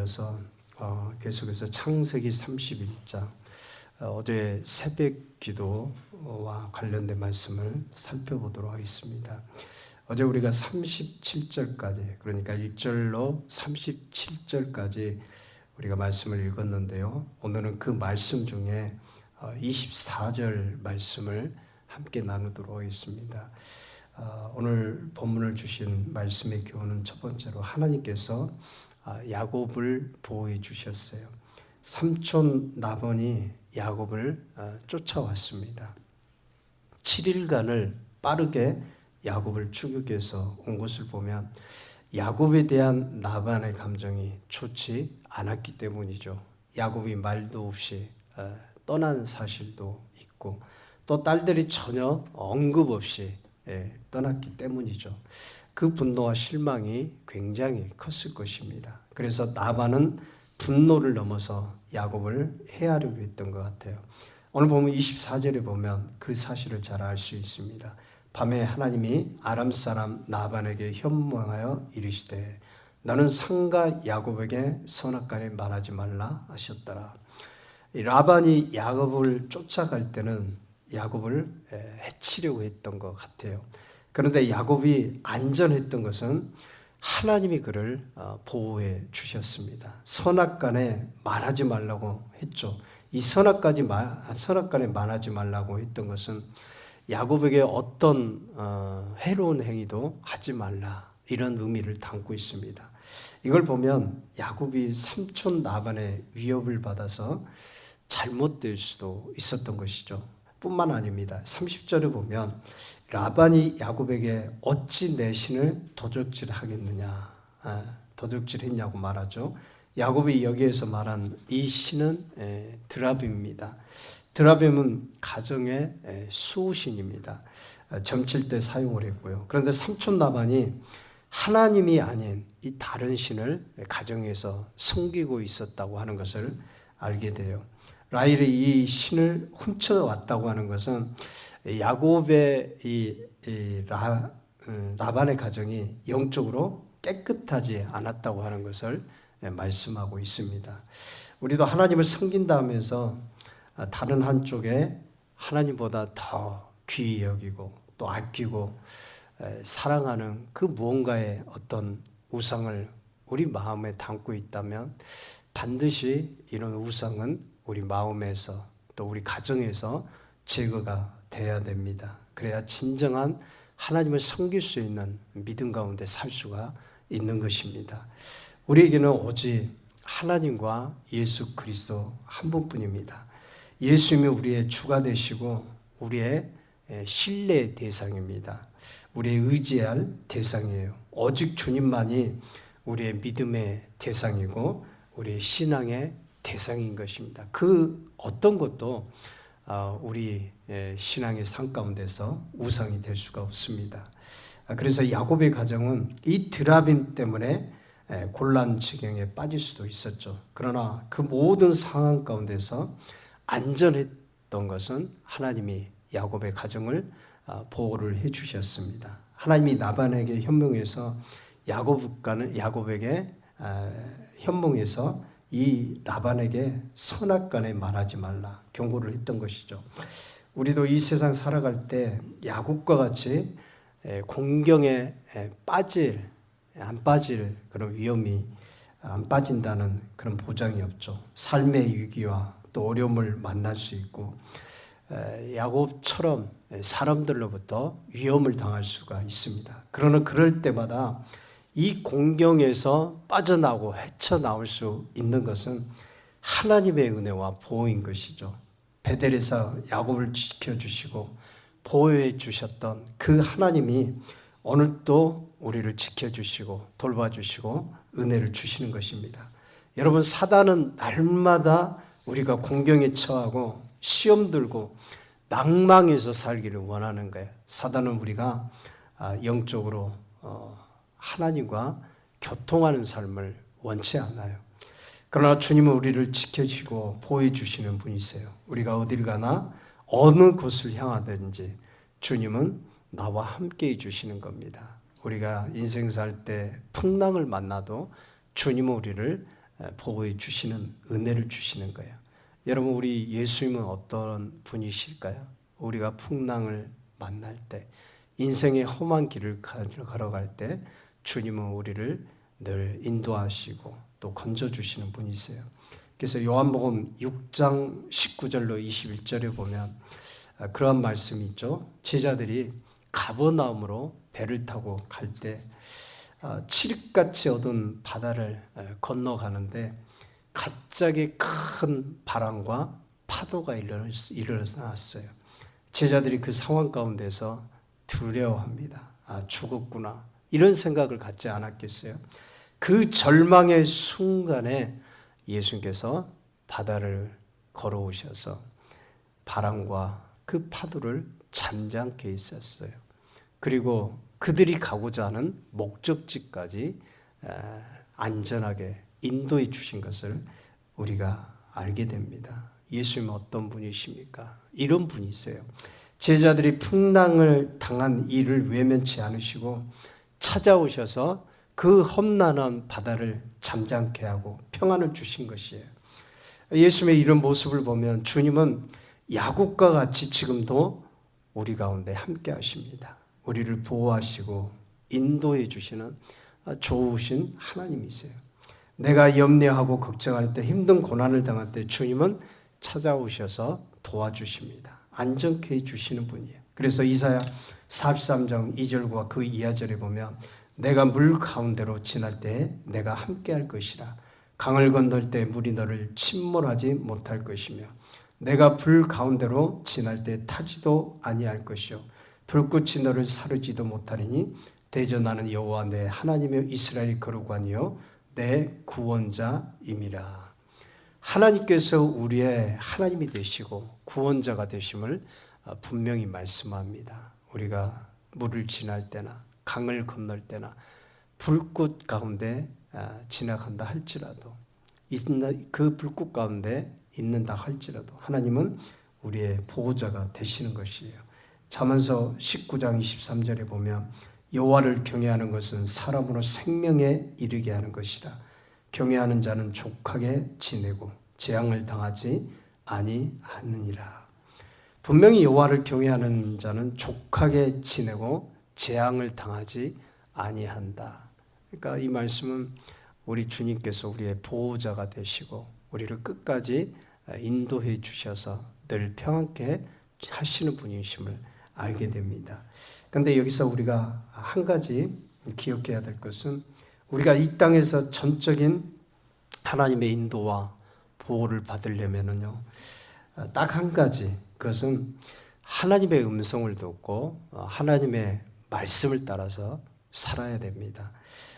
이어서 계속해서 창세기 31장 어제 새벽 기도와 관련된 말씀을 살펴보도록 하겠습니다. 어제 우리가 37절까지, 그러니까 1절로 37절까지 우리가 말씀을 읽었는데요. 오늘은 그 말씀 중에 24절 말씀을 함께 나누도록 하겠습니다. 오늘 본문을 주신 말씀의 교훈은 첫 번째로 하나님께서 야곱을 보호해 주셨어요. 삼촌 라반이 야곱을 쫓아왔습니다. 7일간을 빠르게 야곱을 추격해서 온 것을 보면 야곱에 대한 라반의 감정이 좋지 않았기 때문이죠. 야곱이 말도 없이 떠난 사실도 있고 또 딸들이 전혀 언급 없이 떠났기 때문이죠. 그 분노와 실망이 굉장히 컸을 것입니다. 그래서 라반은 분노를 넘어서 야곱을 해하려고 했던 것 같아요. 오늘 보면 24절에 보면 그 사실을 잘 알 수 있습니다. 밤에 하나님이 아람 사람 라반에게 현몽하여 이르시되 너는 상가 야곱에게 선악간에 말하지 말라 하셨더라. 라반이 야곱을 쫓아갈 때는 야곱을 해치려고 했던 것 같아요. 그런데 야곱이 안전했던 것은 하나님이 그를 보호해 주셨습니다. 선악간에 말하지 말라고 했죠. 이 선악간에 말하지 말라고 했던 것은 야곱에게 어떤 해로운 행위도 하지 말라, 이런 의미를 담고 있습니다. 이걸 보면 야곱이 삼촌 라반의 위협을 받아서 잘못될 수도 있었던 것이죠. 뿐만 아닙니다. 30절에 보면 라반이 야곱에게 어찌 내 신을 도적질하겠느냐, 도적질했냐고 말하죠. 야곱이 여기에서 말한 이 신은 드라빔입니다. 드라빔은 가정의 수호신입니다. 점칠 때 사용을 했고요. 그런데 삼촌 라반이 하나님이 아닌 이 다른 신을 가정에서 섬기고 있었다고 하는 것을 알게 돼요. 라헬이 이 신을 훔쳐왔다고 하는 것은 야곱의 라반의 가정이 영적으로 깨끗하지 않았다고 하는 것을 말씀하고 있습니다. 우리도 하나님을 섬긴다 하면서 다른 한쪽에 하나님보다 더 귀히 여기고 또 아끼고 사랑하는 그 무언가의 어떤 우상을 우리 마음에 담고 있다면 반드시 이런 우상은 우리 마음에서 또 우리 가정에서 제거가 돼야 됩니다. 그래야 진정한 하나님을 섬길 수 있는 믿음 가운데 살 수가 있는 것입니다. 우리에게는 오직 하나님과 예수 그리스도 한 분뿐입니다. 예수님이 우리의 주가 되시고 우리의 신뢰의 대상입니다. 우리의 의지할 대상이에요. 오직 주님만이 우리의 믿음의 대상이고 우리의 신앙의 대상인 것입니다. 그 어떤 것도 우리 신앙의 삶 가운데서 우상이 될 수가 없습니다. 그래서 야곱의 가정은 이 드라빔 때문에 곤란 지경에 빠질 수도 있었죠. 그러나 그 모든 상황 가운데서 안전했던 것은 하나님이 야곱의 가정을 보호를 해 주셨습니다. 하나님이 라반에게 현몽해서 야곱에게 현몽해서 이 라반에게 선악간에 말하지 말라 경고를 했던 것이죠. 우리도 이 세상 살아갈 때 야곱과 같이 공경에 안 빠질 그런 위험이 안 빠진다는 그런 보장이 없죠. 삶의 위기와 또 어려움을 만날 수 있고 야곱처럼 사람들로부터 위험을 당할 수가 있습니다. 그러나 그럴 때마다 이 공경에서 빠져나오고 헤쳐나올 수 있는 것은 하나님의 은혜와 보호인 것이죠. 베델에서 야곱을 지켜주시고 보호해 주셨던 그 하나님이 오늘도 우리를 지켜주시고 돌봐주시고 은혜를 주시는 것입니다. 여러분, 사단은 날마다 우리가 공경에 처하고 시험 들고 낭망해서 살기를 원하는 거예요. 사단은 우리가 영적으로 하나님과 교통하는 삶을 원치 않아요. 그러나 주님은 우리를 지켜주시고 보호해 주시는 분이세요. 우리가 어딜 가나 어느 곳을 향하든지 주님은 나와 함께 해주시는 겁니다. 우리가 인생 살 때 풍랑을 만나도 주님은 우리를 보호해 주시는 은혜를 주시는 거예요. 여러분, 우리 예수님은 어떤 분이실까요? 우리가 풍랑을 만날 때, 인생의 험한 길을 걸어갈 때 주님은 우리를 늘 인도하시고 또 건져주시는 분이세요. 그래서 요한복음 6장 19절로 21절에 보면 그러한 말씀이 있죠. 제자들이 가버나움으로 배를 타고 갈 때 칠흑같이 어두운 바다를 건너가는데 갑자기 큰 바람과 파도가 일어났어요. 제자들이 그 상황 가운데서 두려워합니다. 죽었구나. 이런 생각을 갖지 않았겠어요? 그 절망의 순간에 예수님께서 바다를 걸어오셔서 바람과 그 파도를 잠잠케 했었어요. 그리고 그들이 가고자 하는 목적지까지 안전하게 인도해 주신 것을 우리가 알게 됩니다. 예수님은 어떤 분이십니까? 이런 분이세요. 제자들이 풍랑을 당한 일을 외면치 않으시고 찾아오셔서 그 험난한 바다를 잠잠케 하고 평안을 주신 것이에요. 예수님의 이런 모습을 보면 주님은 야곱과 같이 지금도 우리 가운데 함께 하십니다. 우리를 보호하시고 인도해 주시는 좋으신 하나님이세요. 내가 염려하고 걱정할 때, 힘든 고난을 당할 때 주님은 찾아오셔서 도와주십니다. 안정케 해주시는 분이에요. 그래서 이사야 43장 2절과 그 이하절에 보면 내가 물 가운데로 지날 때 내가 함께 할 것이라. 강을 건널 때 물이 너를 침몰하지 못할 것이며 내가 불 가운데로 지날 때 타지도 아니할 것이요 불꽃이 너를 사르지도 못하리니 대저 나는 여호와 내 하나님이여 이스라엘 거룩하니요 내 구원자임이라. 하나님께서 우리의 하나님이 되시고 구원자가 되심을 분명히 말씀합니다. 우리가 물을 지날 때나 강을 건널 때나 불꽃 가운데 지나간다 할지라도 그 불꽃 가운데 있는다 할지라도 하나님은 우리의 보호자가 되시는 것이에요. 잠언서 19장 23절에 보면 여호와를 경외하는 것은 사람으로 생명에 이르게 하는 것이라. 경외하는 자는 족하게 지내고 재앙을 당하지 아니하느니라. 분명히 여호와를 경외하는 자는 족하게 지내고 재앙을 당하지 아니한다. 그러니까 이 말씀은 우리 주님께서 우리의 보호자가 되시고 우리를 끝까지 인도해 주셔서 늘 평안케 하시는 분이심을 알게 됩니다. 그런데 여기서 우리가 한 가지 기억해야 될 것은 우리가 이 땅에서 전적인 하나님의 인도와 보호를 받으려면요, 딱 한 가지, 그것은 하나님의 음성을 듣고 하나님의 말씀을 따라서 살아야 됩니다.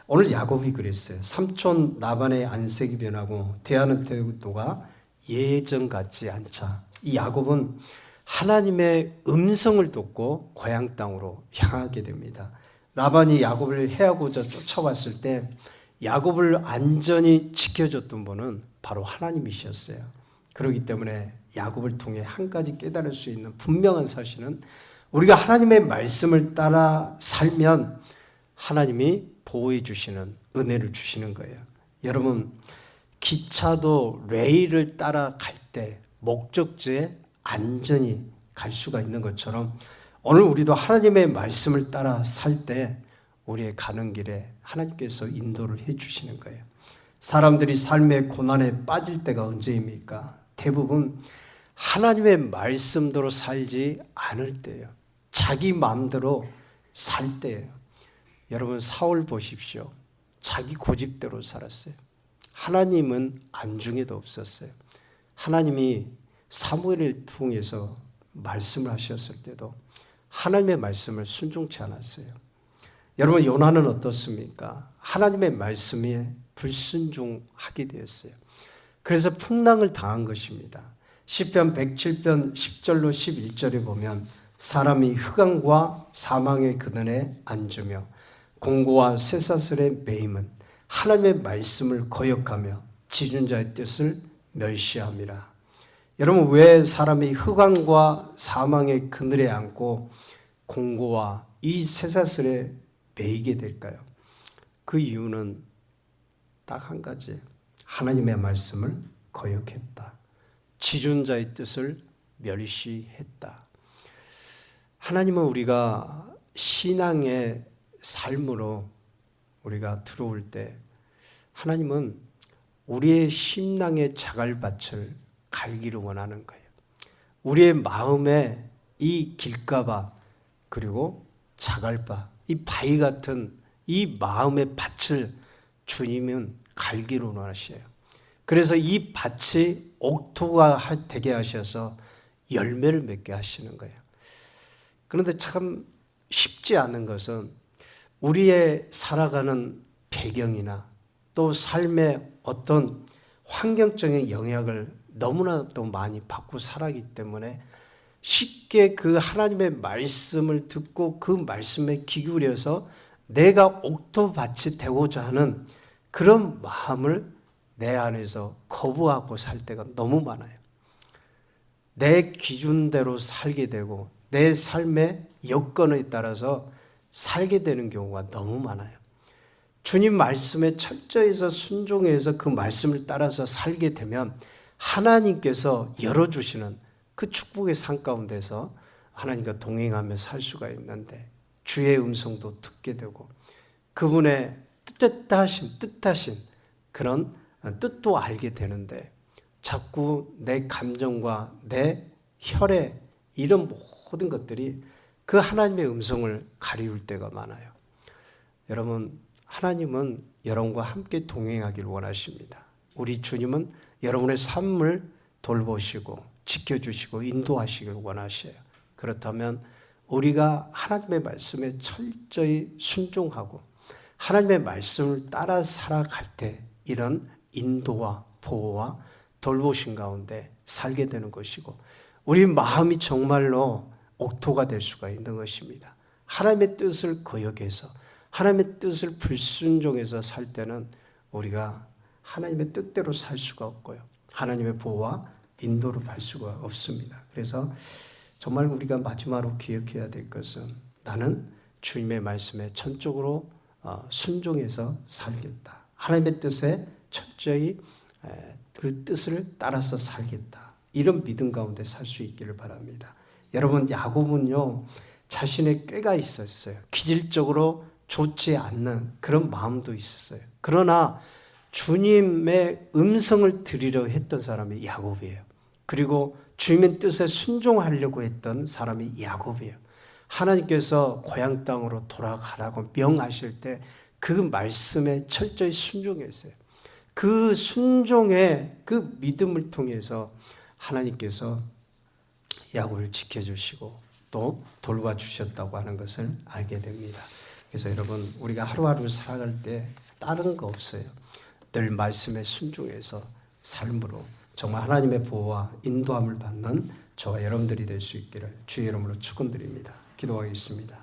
오늘 야곱이 그랬어요. 삼촌 라반의 안색이 변하고 대하는 태도가 예전 같지 않자. 이 야곱은 하나님의 음성을 듣고 고향 땅으로 향하게 됩니다. 라반이 야곱을 해하고자 쫓아왔을 때 야곱을 안전히 지켜줬던 분은 바로 하나님이셨어요. 그렇기 때문에 야곱을 통해 한 가지 깨달을 수 있는 분명한 사실은 우리가 하나님의 말씀을 따라 살면 하나님이 보호해 주시는 은혜를 주시는 거예요. 여러분, 기차도 레일을 따라갈 때 목적지에 안전히 갈 수가 있는 것처럼 오늘 우리도 하나님의 말씀을 따라 살 때 우리의 가는 길에 하나님께서 인도를 해 주시는 거예요. 사람들이 삶의 고난에 빠질 때가 언제입니까? 대부분 하나님의 말씀대로 살지 않을 때예요. 자기 마음대로 살 때예요. 여러분, 사울 보십시오. 자기 고집대로 살았어요. 하나님은 안중에도 없었어요. 하나님이 사무엘을 통해서 말씀을 하셨을 때도 하나님의 말씀을 순종치 않았어요. 여러분, 요나는 어떻습니까? 하나님의 말씀에 불순종하게 되었어요. 그래서 풍랑을 당한 것입니다. 시편 107편 10절로 11절에 보면 사람이 흑암과 사망의 그늘에 앉으며 공고와 쇠사슬에 매임은 하나님의 말씀을 거역하며 지존자의 뜻을 멸시함이라. 여러분, 왜 사람이 흑암과 사망의 그늘에 앉고 공고와 이 쇠사슬에 매이게 될까요? 그 이유는 딱 한 가지. 하나님의 말씀을 거역했다. 지존자의 뜻을 멸시했다. 하나님은 우리가 신앙의 삶으로 우리가 들어올 때 하나님은 우리의 심령의 자갈밭을 갈기를 원하는 거예요. 우리의 마음에 이 길가밭 그리고 자갈밭, 이 바위 같은 이 마음의 밭을 주님은 갈기를 원하셔요. 그래서 이 밭이 옥토가 되게 하셔서 열매를 맺게 하시는 거예요. 그런데 참 쉽지 않은 것은 우리의 살아가는 배경이나 또 삶의 어떤 환경적인 영향을 너무나도 많이 받고 살아가기 때문에 쉽게 그 하나님의 말씀을 듣고 그 말씀에 귀 기울여서 내가 옥토밭이 되고자 하는 그런 마음을 내 안에서 거부하고 살 때가 너무 많아요. 내 기준대로 살게 되고 내 삶의 여건에 따라서 살게 되는 경우가 너무 많아요. 주님 말씀에 철저히서 순종해서 그 말씀을 따라서 살게 되면 하나님께서 열어주시는 그 축복의 산 가운데서 하나님과 동행하며 살 수가 있는데 주의 음성도 듣게 되고 그분의 뜻하신 그런 뜻도 알게 되는데 자꾸 내 감정과 내 혈액 이런 모든 것들이 그 하나님의 음성을 가리울 때가 많아요. 여러분, 하나님은 여러분과 함께 동행하기를 원하십니다. 우리 주님은 여러분의 삶을 돌보시고 지켜주시고 인도하시기를 원하셔요. 그렇다면 우리가 하나님의 말씀에 철저히 순종하고 하나님의 말씀을 따라 살아갈 때 이런 인도와 보호와 돌보신 가운데 살게 되는 것이고 우리 마음이 정말로 옥토가 될 수가 있는 것입니다. 하나님의 뜻을 거역해서 하나님의 뜻을 불순종해서 살 때는 우리가 하나님의 뜻대로 살 수가 없고요. 하나님의 보호와 인도를 받을 수가 없습니다. 그래서 정말 우리가 마지막으로 기억해야 될 것은 나는 주님의 말씀에 전적으로 순종해서 살겠다. 하나님의 뜻에 철저히 그 뜻을 따라서 살겠다. 이런 믿음 가운데 살 수 있기를 바랍니다. 여러분, 야곱은요 자신의 꾀가 있었어요. 기질적으로 좋지 않는 그런 마음도 있었어요. 그러나 주님의 음성을 들으려 했던 사람이 야곱이에요. 그리고 주님의 뜻에 순종하려고 했던 사람이 야곱이에요. 하나님께서 고향 땅으로 돌아가라고 명하실 때 그 말씀에 철저히 순종했어요. 그 순종의 그 믿음을 통해서 하나님께서 야곱을 지켜주시고 또 돌봐주셨다고 하는 것을 알게 됩니다. 그래서 여러분, 우리가 하루하루 살아갈 때 다른 거 없어요. 늘 말씀에 순종해서 삶으로 정말 하나님의 보호와 인도함을 받는 저와 여러분들이 될 수 있기를 주의 이름으로 축원드립니다. 기도하겠습니다.